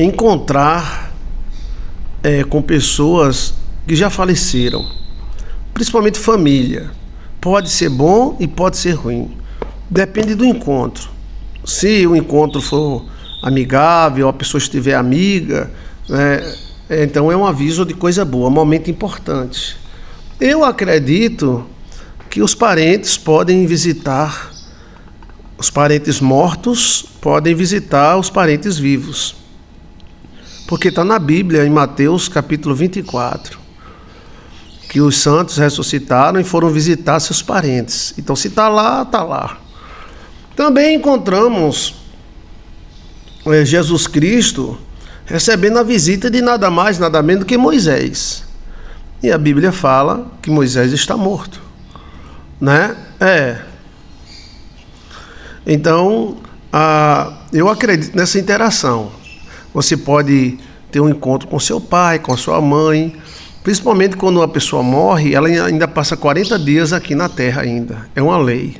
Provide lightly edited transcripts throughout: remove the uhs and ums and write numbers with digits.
encontrar com pessoas que já faleceram, principalmente família. Pode ser bom e pode ser ruim, depende do encontro. Se o encontro for amigável, a pessoa estiver amiga, né, então é um aviso de coisa boa, um momento importante. Eu acredito que os parentes podem visitar, os parentes mortos podem visitar os parentes vivos. Porque está na Bíblia, em Mateus capítulo 24, que os santos ressuscitaram e foram visitar seus parentes. Então, se está lá, está lá. Também encontramos Jesus Cristo recebendo a visita de nada mais, nada menos do que Moisés. E a Bíblia fala que Moisés está morto, né? Então, eu acredito nessa interação. Você pode ter um encontro com seu pai, com a sua mãe, principalmente quando a pessoa morre, ela ainda passa 40 dias aqui na Terra ainda, é uma lei.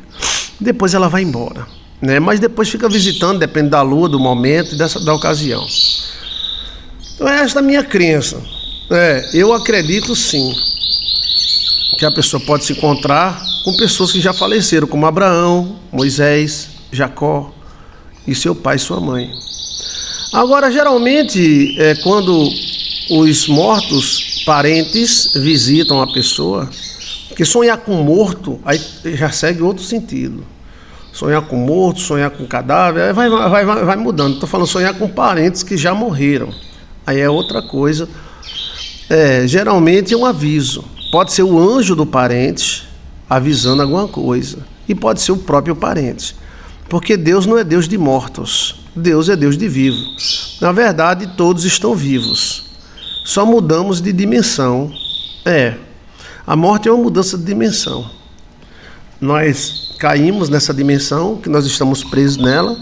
Depois ela vai embora, né? Mas depois fica visitando, depende da lua, do momento e da ocasião. Então esta é a minha crença. Eu acredito sim que a pessoa pode se encontrar com pessoas que já faleceram, como Abraão, Moisés, Jacó e seu pai e sua mãe. Agora, geralmente, quando os mortos parentes visitam a pessoa, porque sonhar com morto, aí já segue outro sentido. Sonhar com morto, sonhar com cadáver, aí vai mudando. Estou falando sonhar com parentes que já morreram. Aí é outra coisa. Geralmente é um aviso. Pode ser o anjo do parente avisando alguma coisa. E pode ser o próprio parente. Porque Deus não é Deus de mortos. Deus é Deus de vivos. Na verdade, todos estão vivos. Só mudamos de dimensão. A morte é uma mudança de dimensão. Nós caímos nessa dimensão, que nós estamos presos nela,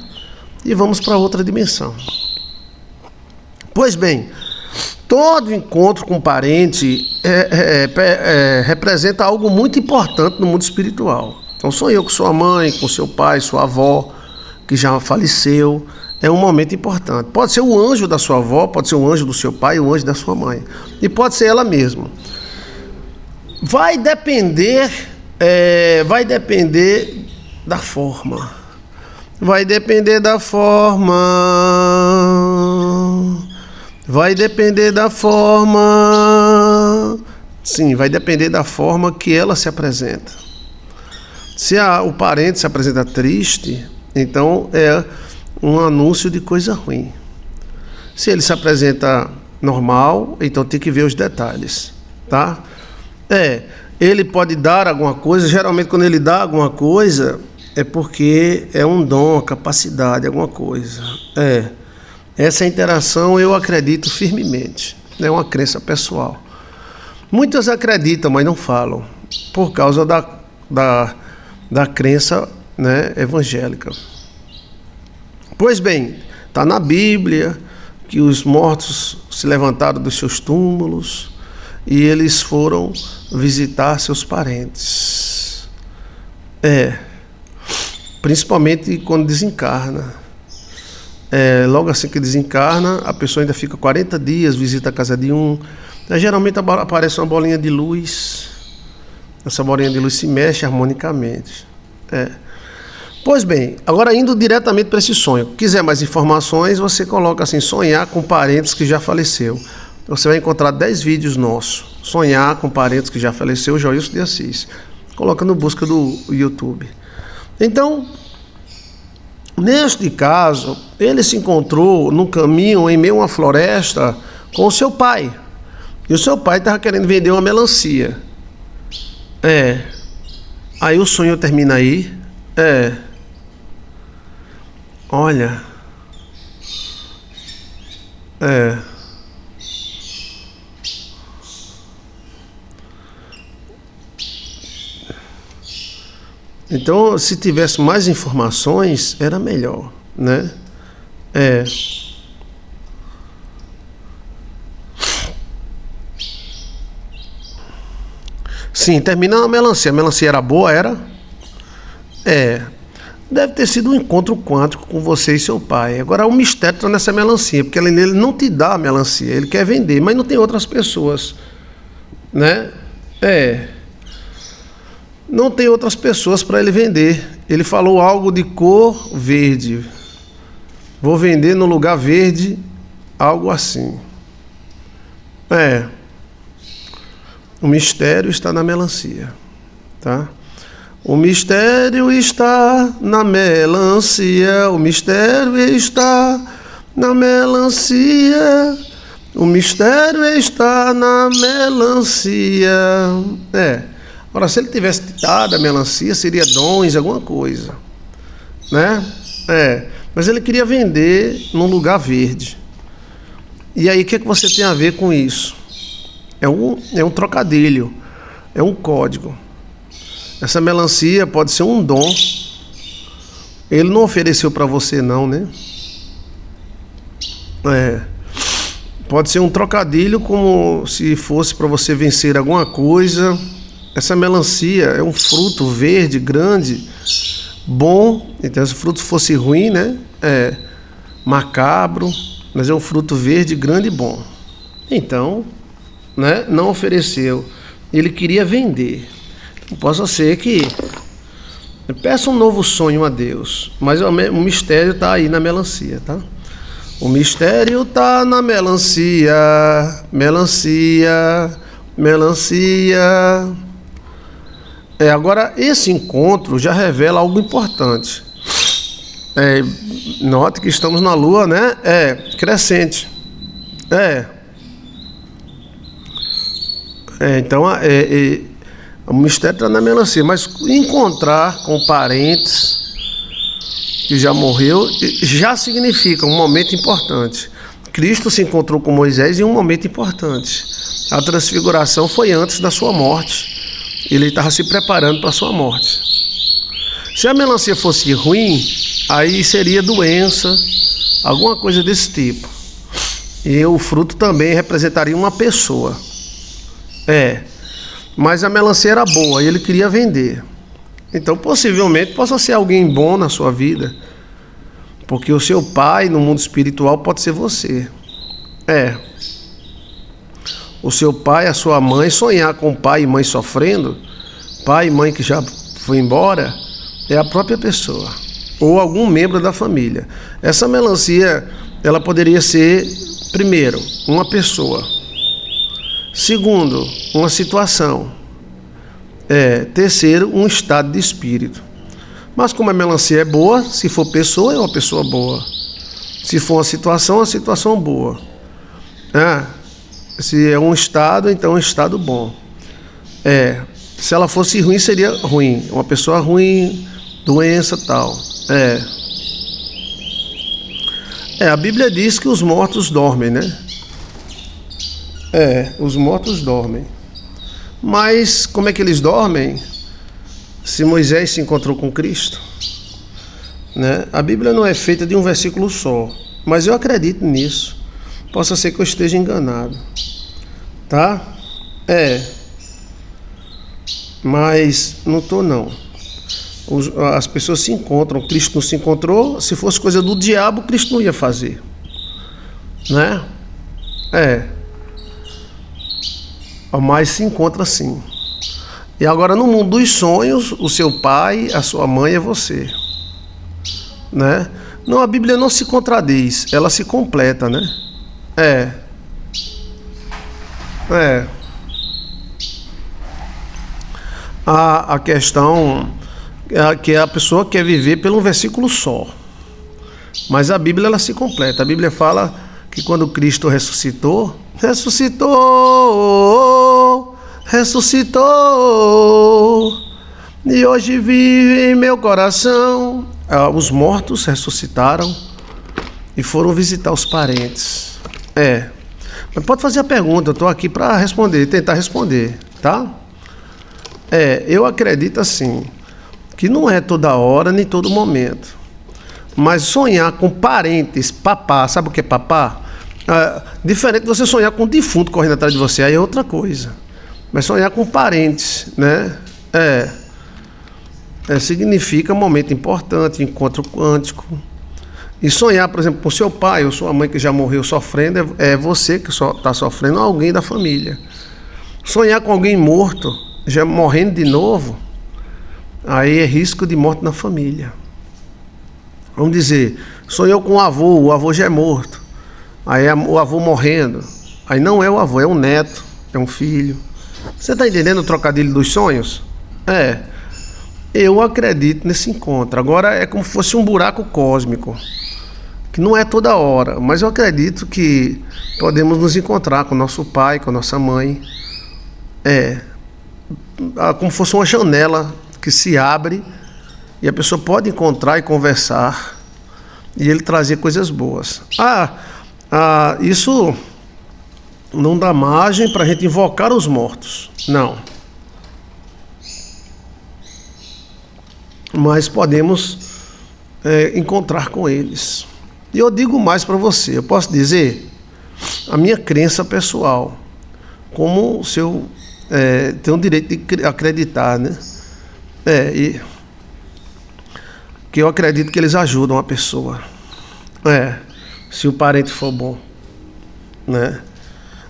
e vamos para outra dimensão. Pois bem, todo encontro com parente representa algo muito importante no mundo espiritual. Então, sonhou com sua mãe, com seu pai, sua avó, que já faleceu, é um momento importante. Pode ser o anjo da sua avó, pode ser o anjo do seu pai, o anjo da sua mãe. E pode ser ela mesma. Vai depender da forma. Vai depender da forma. Vai depender da forma. Sim, vai depender da forma que ela se apresenta. Se o parente se apresenta triste, então é um anúncio de coisa ruim. Se ele se apresenta normal, então tem que ver os detalhes, tá? Ele pode dar alguma coisa, geralmente quando ele dá alguma coisa, é porque é um dom, uma capacidade, alguma coisa. Essa interação eu acredito firmemente, é uma crença pessoal. Muitas acreditam, mas não falam, por causa da crença, né, evangélica. Pois bem, está na Bíblia que os mortos se levantaram dos seus túmulos e eles foram visitar seus parentes. Principalmente quando desencarna. Logo assim que desencarna, a pessoa ainda fica 40 dias, visita a casa de um. Geralmente aparece uma bolinha de luz. Essa bolinha de luz se mexe harmonicamente. Pois bem, agora indo diretamente para esse sonho. Quiser mais informações, você coloca assim, sonhar com parentes que já faleceu. Você vai encontrar 10 vídeos nossos. Sonhar com parentes que já faleceu, Joilson de Assis. Coloca no busca do YouTube. Então, neste caso, ele se encontrou no caminho, em meio a uma floresta, com o seu pai. E o seu pai estava querendo vender uma melancia. Aí o sonho termina aí. Olha. Então, se tivesse mais informações, era melhor, né? Sim, termina a melancia. A melancia era boa, era? deve ter sido um encontro quântico com você e seu pai. Agora, o mistério está nessa melancia, porque ele não te dá a melancia, ele quer vender, mas não tem outras pessoas, né? Não tem outras pessoas para ele vender. Ele falou algo de cor verde. Vou vender no lugar verde, algo assim. O mistério está na melancia, tá? O mistério está na melancia, o mistério está na melancia, o mistério está na melancia. Agora, se ele tivesse dado a melancia, seria dons, alguma coisa, né? Mas ele queria vender num lugar verde. E aí, o que é que você tem a ver com isso? É um trocadilho, é um código. Essa melancia pode ser um dom. Ele não ofereceu para você não, né? Pode ser um trocadilho, como se fosse para você vencer alguma coisa. Essa melancia é um fruto verde, grande, bom. Então, se o fruto fosse ruim, né? Macabro, mas é um fruto verde, grande e bom. Então, né? Não ofereceu. Ele queria vender. Possa ser que peça um novo sonho a Deus, mas o mistério está aí na melancia, tá? O mistério está na melancia, melancia, melancia. Agora, esse encontro já revela algo importante. Note que estamos na lua, né? Crescente. Então, o mistério está na melancia, mas encontrar com parentes que já morreu já significa um momento importante. Cristo se encontrou com Moisés em um momento importante. A transfiguração foi antes da sua morte. Ele estava se preparando para a sua morte. Se a melancia fosse ruim, aí seria doença, alguma coisa desse tipo. E o fruto também representaria uma pessoa. Mas a melancia era boa e ele queria vender. Então, possivelmente, possa ser alguém bom na sua vida. Porque o seu pai, no mundo espiritual, pode ser você. O seu pai, a sua mãe, sonhar com pai e mãe sofrendo, pai e mãe que já foi embora, é a própria pessoa. Ou algum membro da família. Essa melancia, ela poderia ser, primeiro, uma pessoa. Segundo, uma situação. Terceiro, um estado de espírito. Mas como a melancia é boa, se for pessoa, é uma pessoa boa. Se for uma situação boa. Se é um estado, então é um estado bom. Se ela fosse ruim, seria ruim. Uma pessoa ruim, doença, tal. A Bíblia diz que os mortos dormem, né? Os mortos dormem. Mas como é que eles dormem? Se Moisés se encontrou com Cristo, né? A Bíblia não é feita de um versículo só, mas eu acredito nisso. Possa ser que eu esteja enganado, tá? Mas não estou não. As pessoas se encontram, Cristo não se encontrou. Se fosse coisa do diabo, Cristo não ia fazer, né? Mas se encontra sim. E agora, no mundo dos sonhos, o seu pai, a sua mãe é você, né? Não, a Bíblia não se contradiz, ela se completa, né? A questão é que a pessoa quer viver pelo versículo só, mas a Bíblia ela se completa. A Bíblia fala que quando Cristo ressuscitou, e hoje vive em meu coração. Os mortos ressuscitaram e foram visitar os parentes. Mas pode fazer a pergunta, eu estou aqui para responder, tentar responder, tá? Eu acredito assim, que não é toda hora nem todo momento, mas sonhar com parentes, papá, sabe o que é papá? Diferente de você sonhar com um defunto correndo atrás de você, aí é outra coisa. Mas sonhar com parentes, né? significa momento importante, encontro quântico. E sonhar, por exemplo, com seu pai ou sua mãe que já morreu sofrendo, é você que está sofrendo, alguém da família. Sonhar com alguém morto, já morrendo de novo, aí é risco de morte na família. Vamos dizer, sonhou com o avô já é morto, aí é o avô morrendo, aí não é o avô, é um neto, é um filho. Você está entendendo o trocadilho dos sonhos? Eu acredito nesse encontro. Agora é como se fosse um buraco cósmico, que não é toda hora, mas eu acredito que podemos nos encontrar com nosso pai, com nossa mãe. Como se fosse uma janela que se abre e a pessoa pode encontrar e conversar e ele trazer coisas boas. Isso não dá margem para a gente invocar os mortos, não. Mas podemos encontrar com eles. E eu digo mais para você, eu posso dizer a minha crença pessoal, como se eu tenho o direito de acreditar, né? Que eu acredito que eles ajudam a pessoa, se o parente for bom, né?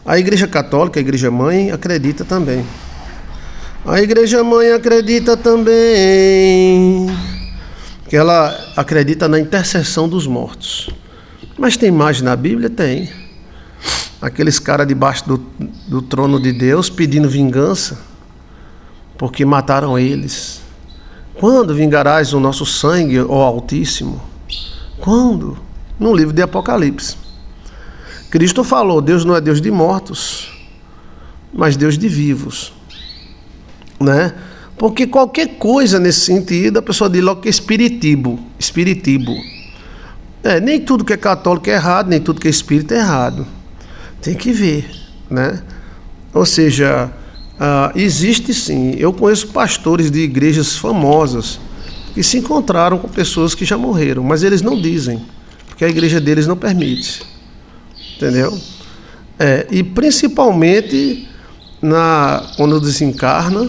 A Igreja Católica, a Igreja Mãe, acredita também. A Igreja Mãe acredita também que ela acredita na intercessão dos mortos. Mas tem mais na Bíblia? Tem. Aqueles caras debaixo do trono de Deus pedindo vingança porque mataram eles. Quando vingarás o nosso sangue, ó Altíssimo? Quando? No livro de Apocalipse. Cristo falou, Deus não é Deus de mortos, mas Deus de vivos, né? Porque qualquer coisa nesse sentido, a pessoa diz logo que é espiritibo. Nem tudo que é católico é errado, nem tudo que é espírita é errado. Tem que ver, né? Ou seja, existe sim. Eu conheço pastores de igrejas famosas que se encontraram com pessoas que já morreram, mas eles não dizem, porque a igreja deles não permite. Entendeu? E principalmente quando desencarna,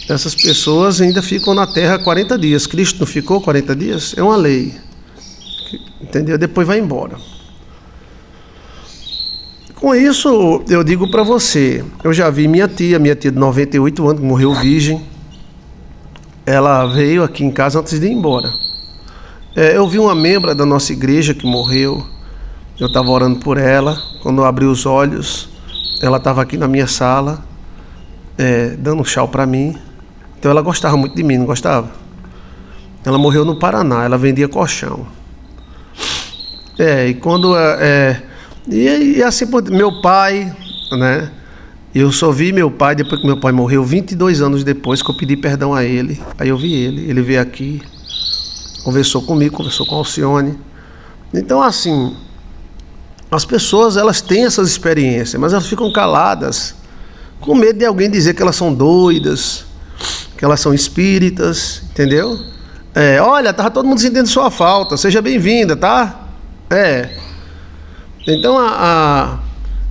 essas pessoas ainda ficam na Terra 40 dias. Cristo não ficou 40 dias? É uma lei. Entendeu? Depois vai embora. Com isso, eu digo para você, eu já vi minha tia de 98 anos, que morreu virgem. Ela veio aqui em casa antes de ir embora. Eu vi uma membra da nossa igreja que morreu. Eu estava orando por ela. Quando eu abri os olhos, ela estava aqui na minha sala, dando um chá para mim. Então ela gostava muito de mim, não gostava? Ela morreu no Paraná, ela vendia colchão. E quando... E assim, meu pai, né? Eu só vi meu pai depois que meu pai morreu, 22 anos depois, que eu pedi perdão a ele. Aí eu vi ele veio aqui, conversou comigo, conversou com a Alcione. Então, assim, as pessoas, elas têm essas experiências, mas elas ficam caladas, com medo de alguém dizer que elas são doidas, que elas são espíritas, entendeu? Olha, tava todo mundo sentindo sua falta, seja bem-vinda, tá? Então,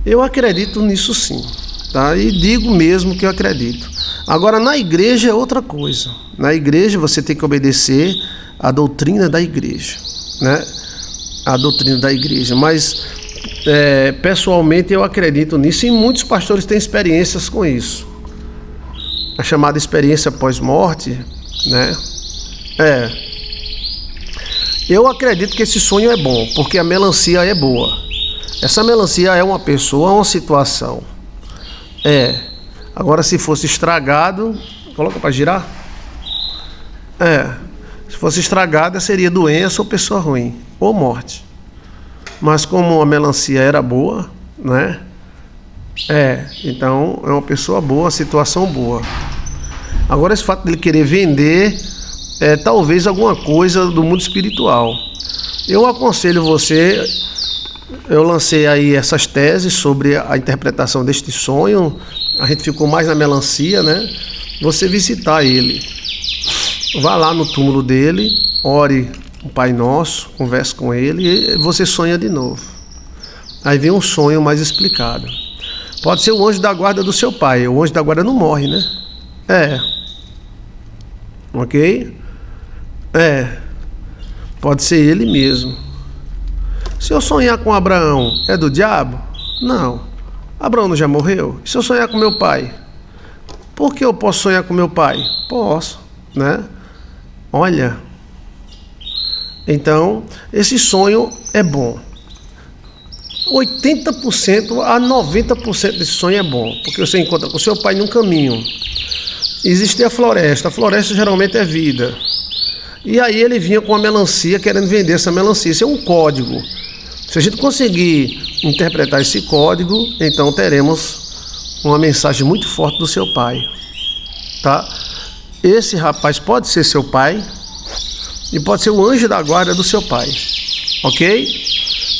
eu acredito nisso sim, tá? E digo mesmo que eu acredito. Agora, na igreja é outra coisa. Na igreja você tem que obedecer à doutrina da igreja, né? A doutrina da igreja. Mas, pessoalmente, eu acredito nisso e muitos pastores têm experiências com isso. A chamada experiência pós-morte, né? Eu acredito que esse sonho é bom, porque a melancia é boa. Essa melancia é uma pessoa, uma situação. Agora, se fosse estragado, coloca para girar. Se fosse estragada, seria doença ou pessoa ruim, ou morte. Mas como a melancia era boa, né? Então é uma pessoa boa, uma situação boa. Agora, esse fato de ele querer vender talvez alguma coisa do mundo espiritual. Eu aconselho você, eu lancei aí essas teses sobre a interpretação deste sonho, a gente ficou mais na melancia, né? Você visitar ele, vá lá no túmulo dele, ore o Pai Nosso, converse com ele e você sonha de novo. Aí vem um sonho mais explicado. Pode ser o anjo da guarda do seu pai, o anjo da guarda não morre, né? Ok? É, pode ser ele mesmo. Se eu sonhar com Abraão, é do diabo? Não. Abraão não já morreu? E se eu sonhar com meu pai? Por que eu posso sonhar com meu pai? Posso, né? Olha, então, esse sonho é bom. 80% a 90% desse sonho é bom, porque você encontra com seu pai num caminho. Existe a floresta geralmente é vida. E aí ele vinha com uma melancia, querendo vender essa melancia. Isso é um código. Se a gente conseguir interpretar esse código, então teremos uma mensagem muito forte do seu pai, tá? Esse rapaz pode ser seu pai e pode ser o anjo da guarda do seu pai, ok?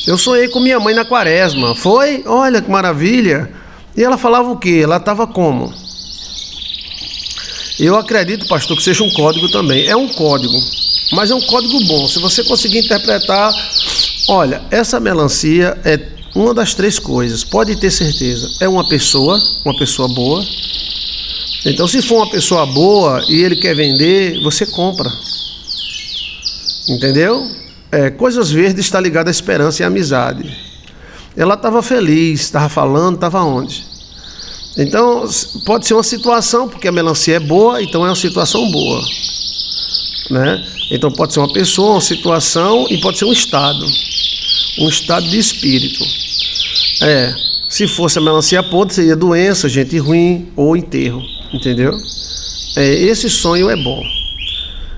Eu sonhei com minha mãe na quaresma, foi? Olha que maravilha! E ela falava o quê? Ela estava como? Eu acredito, pastor, que seja um código também. É um código, mas é um código bom. Se você conseguir interpretar, olha, essa melancia é uma das três coisas, pode ter certeza. É uma pessoa boa. Então, se for uma pessoa boa e ele quer vender, você compra. Entendeu? Coisas verdes está ligada à esperança e à amizade. Ela estava feliz, estava falando, estava onde? Então, pode ser uma situação, porque a melancia é boa, então é uma situação boa, né? Então, pode ser uma pessoa, uma situação e pode ser um estado de espírito. Se fosse a melancia podre, seria doença, gente ruim ou enterro, entendeu? Esse sonho é bom.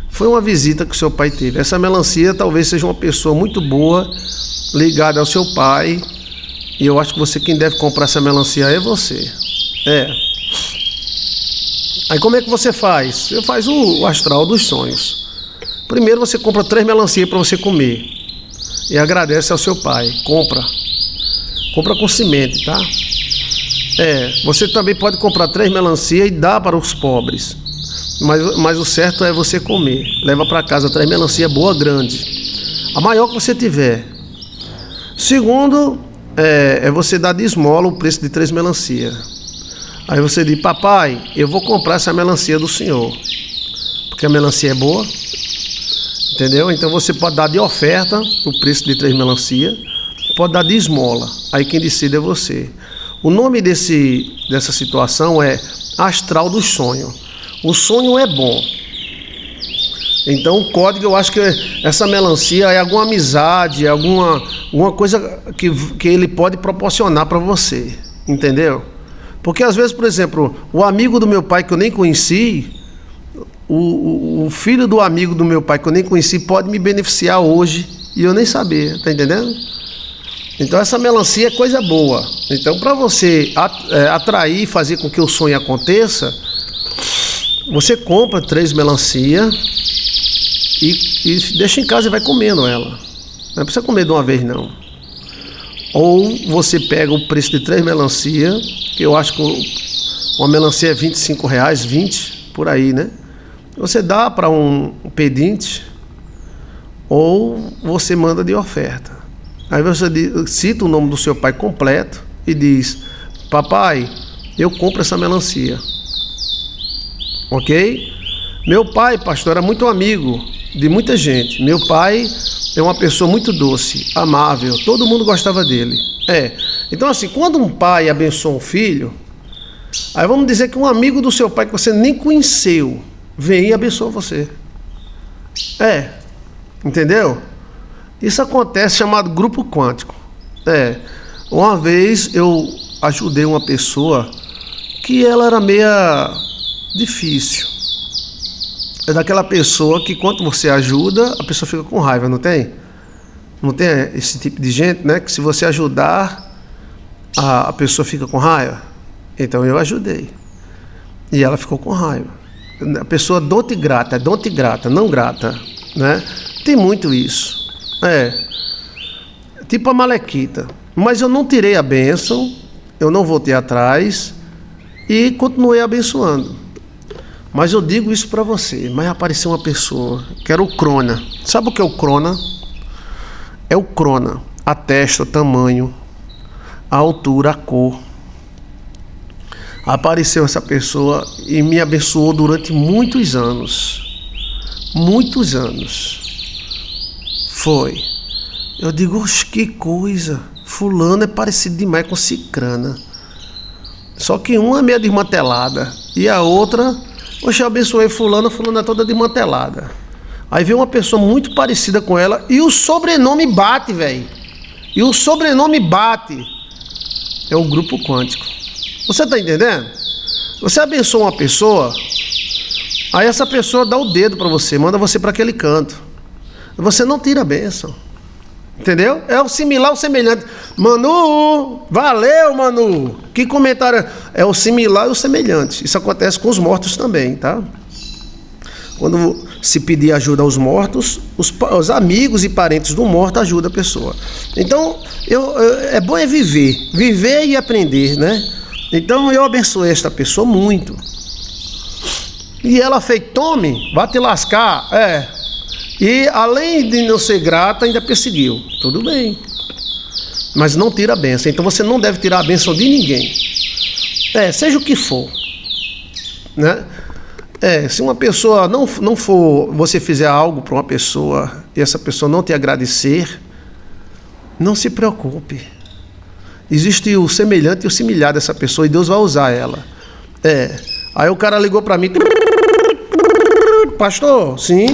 Foi uma visita que o seu pai teve. Essa melancia talvez seja uma pessoa muito boa, ligada ao seu pai. E eu acho que quem deve comprar essa melancia é você. Aí como é que você faz? Você faz o astral dos sonhos. Primeiro você compra 3 melancias para você comer. E agradece ao seu pai. Compra com semente, tá? Você também pode comprar 3 melancias e dar para os pobres. Mas o certo é você comer. Leva para casa 3 melancias boa, grande. A maior que você tiver. Segundo, é você dar de esmola o preço de 3 melancias. Aí você diz, papai, eu vou comprar essa melancia do senhor. Porque a melancia é boa. Entendeu? Então você pode dar de oferta o preço de 3 melancias. Pode dar de esmola. Aí quem decide é você. O nome dessa situação é astral do sonho. O sonho é bom. Então o código, eu acho que essa melancia é alguma amizade, alguma coisa que ele pode proporcionar para você. Entendeu? Porque às vezes, por exemplo, o amigo do meu pai que eu nem conheci, o filho do amigo do meu pai que eu nem conheci pode me beneficiar hoje e eu nem saber, tá entendendo? Então essa melancia é coisa boa. Então para você atrair e fazer com que o sonho aconteça, você compra 3 melancia e deixa em casa e vai comendo ela. Não precisa comer de uma vez não. Ou você pega o preço de 3 melancia, que eu acho que uma melancia é R$25, 20 por aí, né? Você dá para um pedinte ou você manda de oferta. Aí você cita o nome do seu pai completo e diz, papai, eu compro essa melancia. Ok? Meu pai, pastor, era muito amigo de muita gente. Meu pai é uma pessoa muito doce, amável, todo mundo gostava dele. Então assim, quando um pai abençoa um filho, aí vamos dizer que um amigo do seu pai que você nem conheceu, vem e abençoa você. Entendeu? Isso acontece, chamado grupo quântico. Uma vez eu ajudei uma pessoa que ela era meia difícil. É daquela pessoa que quando você ajuda, a pessoa fica com raiva, não tem? Não tem esse tipo de gente, né? Que se você ajudar, a pessoa fica com raiva. Então eu ajudei. E ela ficou com raiva. A pessoa donte grata, não grata, né? Tem muito isso. Tipo a Malequita. Mas eu não tirei a bênção, eu não voltei atrás e continuei abençoando. Mas eu digo isso para você, mas apareceu uma pessoa, que era o Crona. Sabe o que é o Crona? É o Crona. A testa, o tamanho, a altura, a cor. Apareceu essa pessoa e me abençoou durante muitos anos. muitos anos. Foi. Eu digo, oxe, que coisa. Fulano é parecido demais com cicrana. Só que uma é meio desmantelada. E a outra, oxe, eu abençoei fulano é toda desmantelada. Aí vem uma pessoa muito parecida com ela e o sobrenome bate, velho. E o sobrenome bate. É o grupo quântico. Você tá entendendo? Você abençoa uma pessoa, aí essa pessoa dá o dedo para você, manda você para aquele canto. Você não tira a bênção. Entendeu? É o similar, o semelhante. Manu, valeu, Manu. Que comentário? É o similar e o semelhante. Isso acontece com os mortos também, tá? Quando se pedir ajuda aos mortos, os amigos e parentes do morto ajudam a pessoa. Então, é bom viver e aprender, né? Então, eu abençoei esta pessoa muito. E ela fez, tome, vai te lascar, E além de não ser grata, ainda perseguiu. Tudo bem. Mas não tira a bênção. Então você não deve tirar a bênção de ninguém. Seja o que for. Né? Se uma pessoa não for, você fizer algo para uma pessoa e essa pessoa não te agradecer, não se preocupe. Existe o semelhante e o similar dessa pessoa e Deus vai usar ela. Aí o cara ligou para mim. Pastor, sim.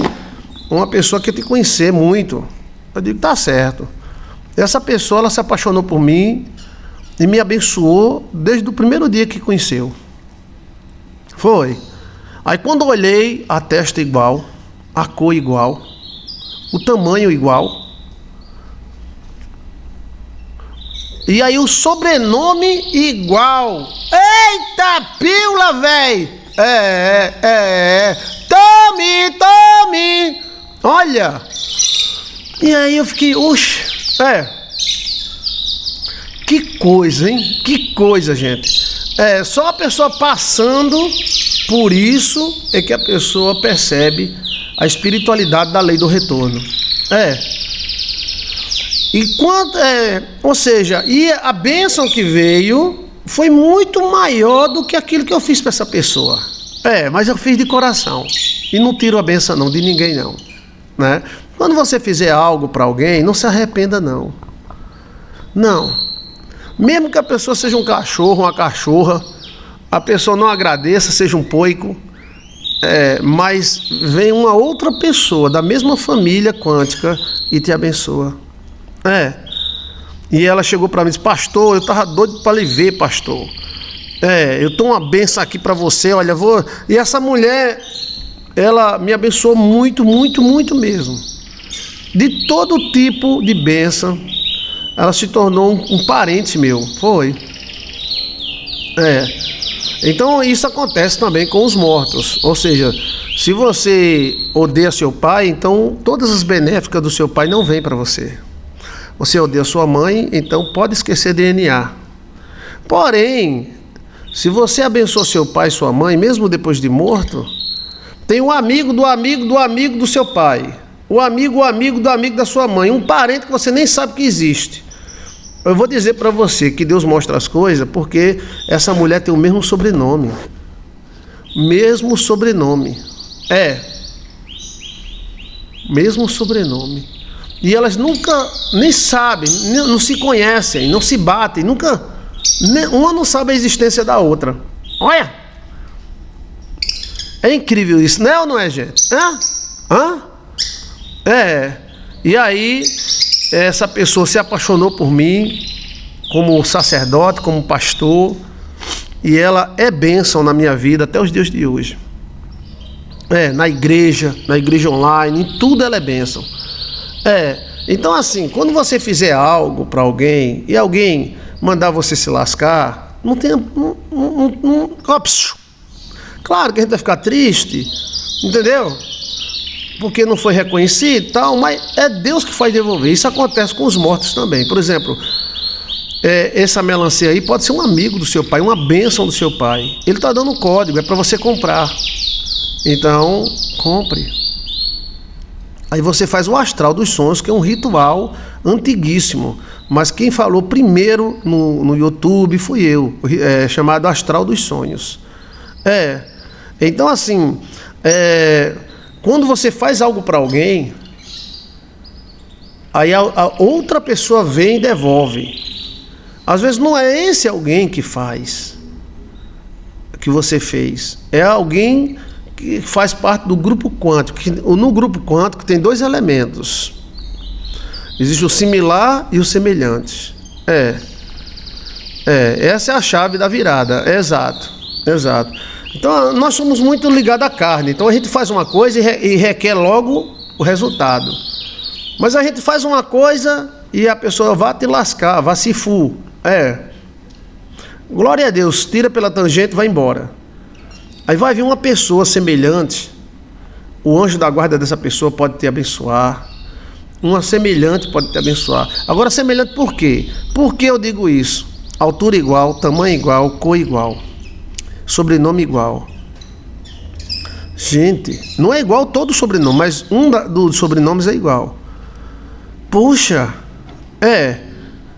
Uma pessoa que te conhecer muito. Eu digo, tá certo. Essa pessoa, ela se apaixonou por mim e me abençoou desde o primeiro dia que conheceu. Foi. Aí quando eu olhei, a testa igual, a cor igual, o tamanho igual. E aí o sobrenome igual. Eita pílula, véi! Tome! Olha! E aí eu fiquei, oxe, que coisa, hein? Que coisa, gente. Só a pessoa passando por isso é que a pessoa percebe a espiritualidade da lei do retorno. Ou seja, e a bênção que veio foi muito maior do que aquilo que eu fiz para essa pessoa. Mas eu fiz de coração. E não tiro a bênção não, de ninguém não. Né? Quando você fizer algo para alguém, não se arrependa não. Não. Mesmo que a pessoa seja um cachorro, uma cachorra, a pessoa não agradeça, seja um poico, mas vem uma outra pessoa da mesma família quântica e te abençoa. E ela chegou para mim e disse, pastor, eu estava doido para lhe ver, pastor. Eu estou uma benção aqui para você, olha, vou... E essa mulher, ela me abençoou muito, muito, muito mesmo. De todo tipo de bênção, ela se tornou um parente meu, foi. Então isso acontece também com os mortos, ou seja, se você odeia seu pai, então todas as benéficas do seu pai não vêm para você. Você odeia sua mãe, então pode esquecer DNA. Porém, se você abençoa seu pai e sua mãe, mesmo depois de morto, tem um amigo do amigo do amigo do seu pai, o amigo do amigo da sua mãe, um parente que você nem sabe que existe. Eu vou dizer para você que Deus mostra as coisas porque essa mulher tem o mesmo sobrenome. Mesmo sobrenome. Mesmo sobrenome. E elas nunca nem sabem, não se conhecem, não se batem, nunca. Uma não sabe a existência da outra. Olha! É incrível isso, né ou não é, gente? E aí, essa pessoa se apaixonou por mim, como sacerdote, como pastor, e ela é bênção na minha vida até os dias de hoje. Na igreja online, em tudo ela é bênção. Então assim, quando você fizer algo para alguém e alguém mandar você se lascar, não tem, claro que a gente vai ficar triste, entendeu? Porque não foi reconhecido e tal, mas é Deus que faz devolver. Isso acontece com os mortos também. Por exemplo, essa melancia aí pode ser um amigo do seu pai, uma bênção do seu pai. Ele está dando um código, é para você comprar. Então, compre. Aí você faz o astral dos sonhos, que é um ritual antiguíssimo. Mas quem falou primeiro no YouTube fui eu, chamado Astral dos Sonhos. Então assim, quando você faz algo para alguém, aí a outra pessoa vem e devolve. Às vezes não é esse alguém que faz, que você fez. É alguém que faz parte do grupo quântico. No grupo quântico tem dois elementos. Existe o similar e o semelhante. Essa é a chave da virada. Exato. Então nós somos muito ligados à carne. Então a gente faz uma coisa e requer logo o resultado. Mas a gente faz uma coisa e a pessoa vai te lascar, vai se fu. Glória a Deus, tira pela tangente e vai embora. Aí vai vir uma pessoa semelhante, o anjo da guarda dessa pessoa pode te abençoar, uma semelhante pode te abençoar. Agora, semelhante por quê? Por que eu digo isso? Altura igual, tamanho igual, cor igual, sobrenome igual. Gente, não é igual todo sobrenome, mas dos sobrenomes é igual. Puxa,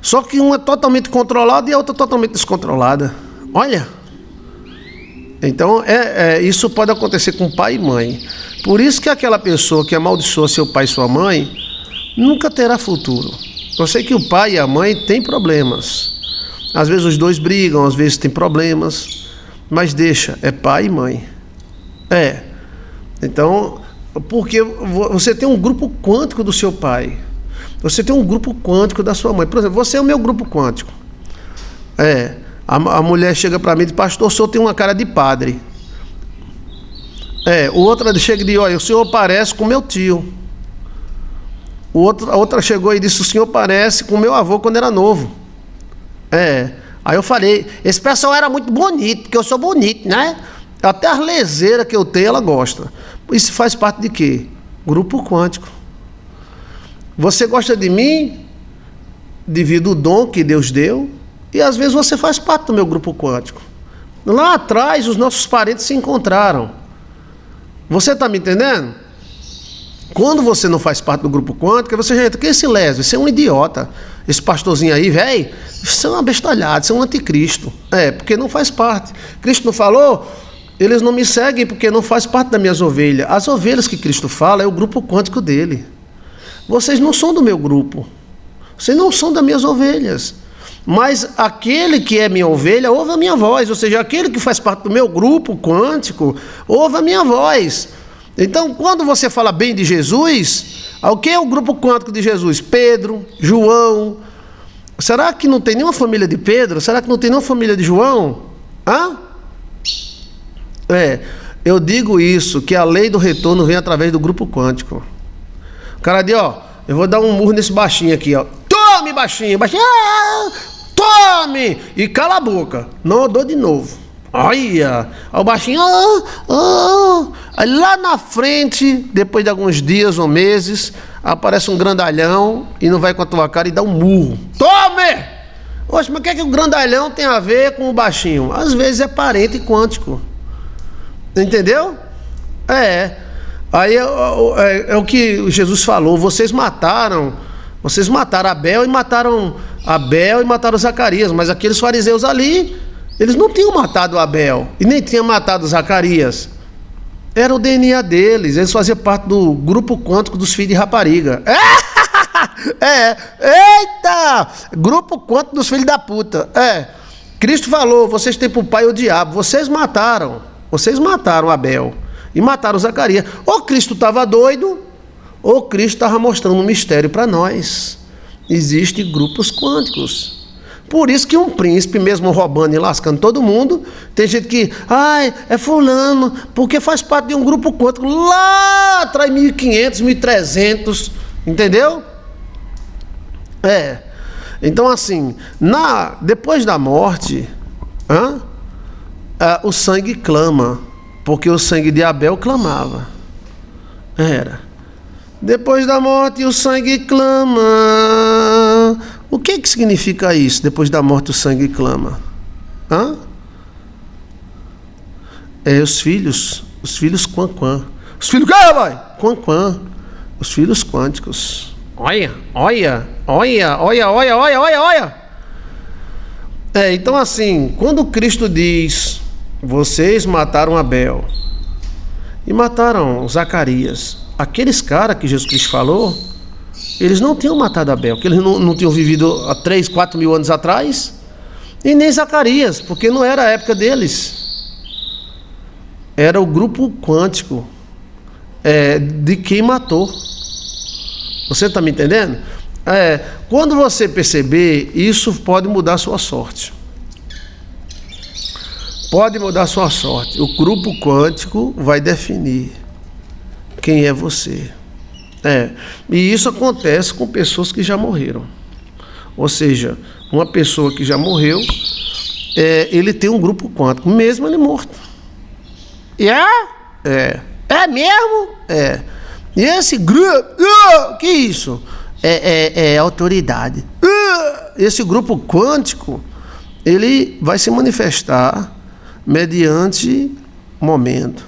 só que um é totalmente controlado e a outra totalmente descontrolada. Olha. Então, isso pode acontecer com pai e mãe. Por isso que aquela pessoa que amaldiçoa seu pai e sua mãe nunca terá futuro. Eu sei que o pai e a mãe têm problemas. Às vezes os dois brigam, às vezes tem problemas. Mas deixa, é pai e mãe. Então, porque você tem um grupo quântico do seu pai. Você tem um grupo quântico da sua mãe. Por exemplo, você é o meu grupo quântico. A mulher chega para mim e diz: pastor, o senhor tem uma cara de padre. O outro chega e diz: olha, o senhor parece com meu tio. A outra chegou e disse: o senhor parece com meu avô quando era novo. Aí eu falei: esse pessoal era muito bonito, porque eu sou bonito, né? Até as leseiras que eu tenho, ela gosta. Isso faz parte de quê? Grupo quântico. Você gosta de mim devido ao dom que Deus deu, e às vezes você faz parte do meu grupo quântico. Lá atrás, os nossos parentes se encontraram. Você está me entendendo? Quando você não faz parte do grupo quântico, você já entra: que esse lésbico, você é um idiota. Esse pastorzinho aí, velho, isso é uma bestalhada, isso é um anticristo. Porque não faz parte. Cristo não falou: eles não me seguem porque não faz parte das minhas ovelhas. As ovelhas que Cristo fala é o grupo quântico dele. Vocês não são do meu grupo. Vocês não são das minhas ovelhas. Mas aquele que é minha ovelha ouve a minha voz. Ou seja, aquele que faz parte do meu grupo quântico ouve a minha voz. Então, quando você fala bem de Jesus, o que é o grupo quântico de Jesus? Pedro, João. Será que não tem nenhuma família de Pedro? Será que não tem nenhuma família de João? Eu digo isso, que a lei do retorno vem através do grupo quântico. O cara diz: eu vou dar um murro nesse baixinho aqui, Tome, baixinho, tome! E cala a boca. Não, eu dou de novo. Olha, o baixinho, Aí lá na frente, depois de alguns dias ou meses, aparece um grandalhão e não vai com a tua cara e dá um murro. Tome! Oxe, mas o que é que o grandalhão tem a ver com o baixinho? Às vezes é parente quântico. Entendeu? Aí é o que Jesus falou: vocês mataram Abel e mataram Zacarias, mas aqueles fariseus ali, eles não tinham matado Abel e nem tinham matado Zacarias. Era o DNA deles, eles faziam parte do grupo quântico dos filhos de rapariga. Eita! Grupo quântico dos filhos da puta. Cristo falou: vocês têm por pai o diabo. Vocês mataram Abel e mataram Zacarias. Ou Cristo estava doido, ou Cristo estava mostrando um mistério para nós. Existem grupos quânticos. Por isso que um príncipe, mesmo roubando e lascando todo mundo, tem gente que: é fulano, porque faz parte de um grupo quântico lá atrás, 1500, 1300, entendeu? Então, assim, depois da morte, o sangue clama, porque o sangue de Abel clamava. Depois da morte o sangue clama. O que significa isso? Depois da morte o sangue clama. Os filhos quã. Os filhos o quê, vai? Quã. Os filhos quânticos. Olha. Então, assim, quando Cristo diz: vocês mataram Abel e mataram Zacarias. Aqueles caras que Jesus Cristo falou, eles não tinham matado Abel, porque eles não tinham vivido há 3, 4 mil anos atrás, e nem Zacarias, porque não era a época deles. Era o grupo quântico de quem matou. Você está me entendendo? Quando você perceber, isso pode mudar a sua sorte. Pode mudar a sua sorte. O grupo quântico vai definir quem é você. E isso acontece com pessoas que já morreram. Ou seja, uma pessoa que já morreu, ele tem um grupo quântico, mesmo ele morto. É mesmo? E esse grupo, que isso? É autoridade. Esse grupo quântico, ele vai se manifestar mediante momento.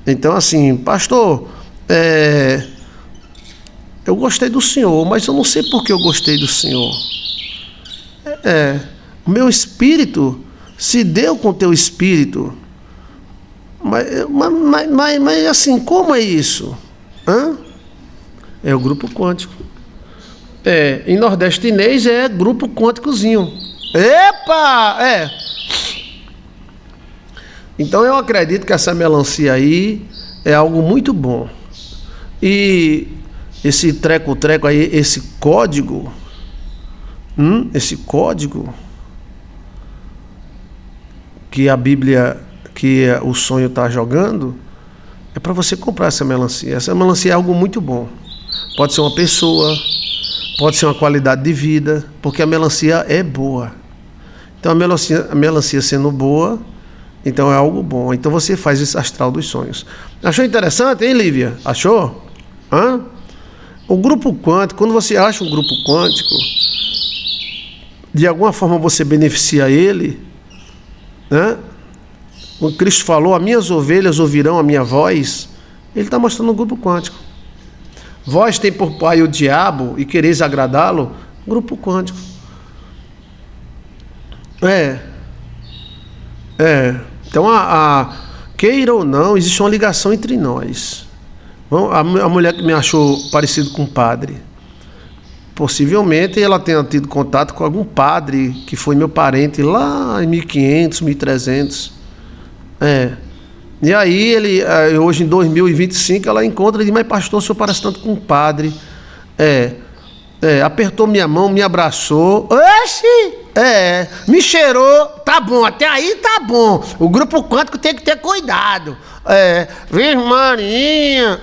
Então, assim, pastor, eu gostei do senhor, mas eu não sei por que eu gostei do senhor. O meu espírito se deu com o teu espírito. Mas assim, como é isso? É o grupo quântico. Em nordestinês é grupo quânticozinho. Epa! Então eu acredito que essa melancia aí é algo muito bom. E esse treco aí, esse código que a Bíblia, que o sonho está jogando, é para você comprar essa melancia. Essa melancia é algo muito bom. Pode ser uma pessoa, pode ser uma qualidade de vida, porque a melancia é boa. Então a melancia sendo boa, então é algo bom. Então você faz esse astral dos sonhos. Achou interessante, hein, Lívia? Achou? O grupo quântico, quando você acha um grupo quântico, de alguma forma você beneficia ele, né? O Cristo falou, as minhas ovelhas ouvirão a minha voz. Ele está mostrando um grupo quântico. Vós tem por pai o diabo e quereis agradá-lo? Grupo quântico. Então, queira ou não, existe uma ligação entre nós. A mulher que me achou parecido com um padre, possivelmente ela tenha tido contato com algum padre que foi meu parente lá em 1500, 1300. E aí hoje em 2025 ela encontra e diz, mas pastor, o senhor parece tanto com um padre. Apertou minha mão, me abraçou. Me cheirou. Tá bom, até aí tá bom. O grupo quântico tem que ter cuidado. Virgem Marinha.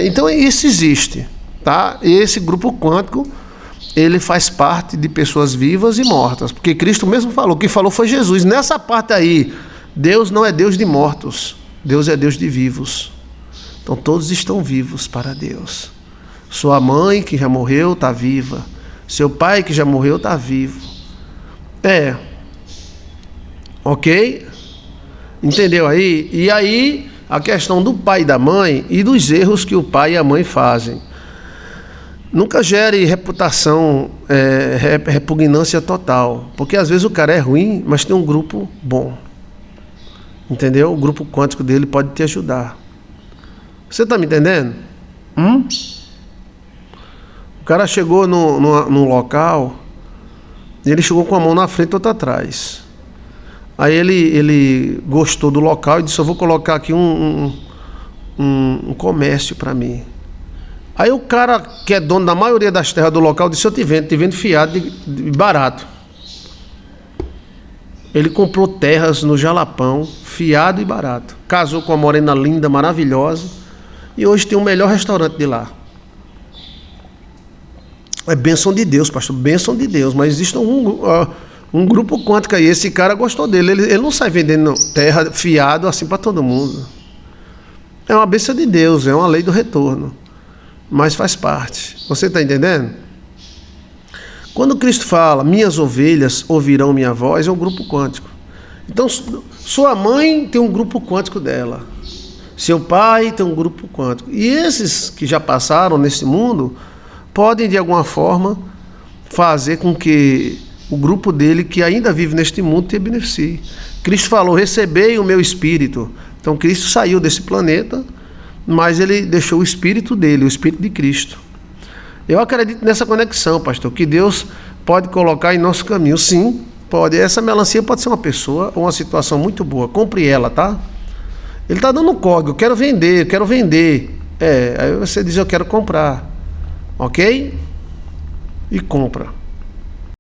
Então isso existe, tá? E esse grupo quântico, ele faz parte de pessoas vivas e mortas, porque Cristo mesmo falou, quem falou foi Jesus. Nessa parte aí, Deus não é Deus de mortos, Deus é Deus de vivos. Então todos estão vivos para Deus. Sua mãe, que já morreu, está viva. Seu pai, que já morreu, está vivo. Ok? Entendeu aí? E aí, a questão do pai e da mãe e dos erros que o pai e a mãe fazem. Nunca gere reputação, repugnância total. Porque às vezes o cara é ruim, mas tem um grupo bom. Entendeu? O grupo quântico dele pode te ajudar. Você está me entendendo? O cara chegou num local, e ele chegou com a mão na frente e outra atrás. Aí ele gostou do local e disse, eu vou colocar aqui um comércio para mim. Aí o cara que é dono da maioria das terras do local disse, eu te vendo fiado de barato. Ele comprou terras no Jalapão, fiado e barato. Casou com uma morena linda, maravilhosa, e hoje tem o melhor restaurante de lá. É bênção de Deus, pastor, bênção de Deus, mas existe um grupo quântico aí, esse cara gostou dele, ele não sai vendendo terra fiado assim para todo mundo. É uma bênção de Deus, é uma lei do retorno, mas faz parte. Você está entendendo? Quando Cristo fala, minhas ovelhas ouvirão minha voz, é um grupo quântico. Então, sua mãe tem um grupo quântico dela. Seu pai tem um grupo quântico. E esses que já passaram nesse mundo, podem de alguma forma fazer com que o grupo dele, que ainda vive neste mundo, te beneficie. Cristo falou, recebei o meu espírito. Então Cristo saiu desse planeta, mas ele deixou o Espírito dele, o Espírito de Cristo. Eu acredito nessa conexão, pastor, que Deus pode colocar em nosso caminho. Sim, pode. Essa melancia pode ser uma pessoa ou uma situação muito boa. Compre ela, tá? Ele está dando um código, eu quero vender. Aí você diz, eu quero comprar. Ok? E compra.